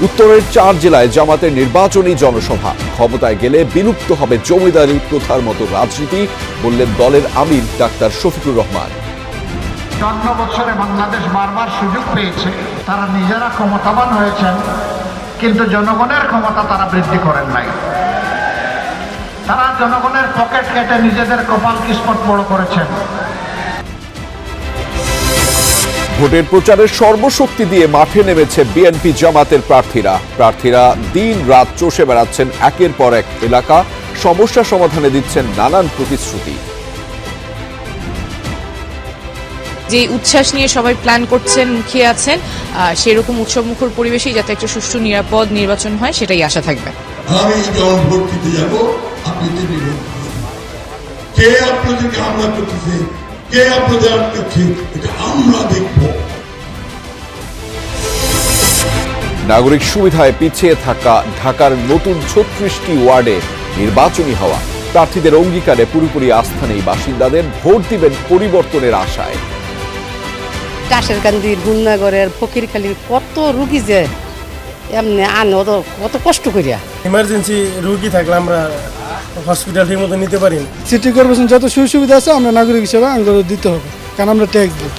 উত্তরের 4 জেলায় জামাতের নির্বাচনী জনসভা। ক্ষমতায় গেলে বিলুপ্ত হবে জমিদারি প্রথার মতো রাজনীতি, বললেন দলের আমির ডাক্তার শফিকুর রহমান। ৫৪ বছরে বাংলাদেশ বারবার সুযোগ পেয়েছে, তারা নিজেরা ক্ষমতাবান হয়েছেন, কিন্তু জনগণের ক্ষমতা তারা বৃদ্ধি করেন নাই। তারা জনগণের পকেট কেটে নিজেদের কপাল কিসমত বড় করেছেন। ভোটের প্রচারের সর্বশক্তি দিয়ে মাঠে নেমেছে বিএনপি জামাতের প্রার্থীরা দিন রাত চষে বেড়াচ্ছেন একের পর এক এলাকা, সমস্যা সমাধানে দিচ্ছেন নানান প্রতিশ্রুতি। যে উচ্ছ্বাস নিয়ে সবাই প্ল্যান করছেন, মুখিয়ে আছেন, সেরকম উৎসবমুখর পরিবেশেই যাতে একটা সুষ্ঠু নিরাপদ নির্বাচন হয় সেটাই আশা থাকবে। আমি যখন ভোট দিতে যাব, আপনি তিনি ভোট দিবেন। কে আপনাদেরকে হামলা করতেছে, কে আপনাদের আটকাচ্ছে, এটা আমরা দেখব। নাগরিক সুবিধায় পিছিয়ে থাকা ঢাকার নতুন ৩৬টি ওয়ার্ডে নির্বাচনী হওয়া, প্রার্থীদের অঙ্গীকারে পুরোপুরি আস্থা নেই বাসিন্দাদের, ভোট দিবেন পরিবর্তনের আশায়। টাসেরকান্দির, গুন্নাগড়ের, ফকিরখালীর কত রুগী যে এমনি আনো কত কষ্ট করিয়া। ইমার্জেন্সি রুগী থাকলে আমরা হসপিটাল ঠিক মতো নিতে পারি না। সিটি কর্পোরেশন যত সুযোগ সুবিধা আছে আমরা নাগরিক হিসেবে আঙ্গুর দিতে হবে, কারণ আমরা ট্যাক্স দিই।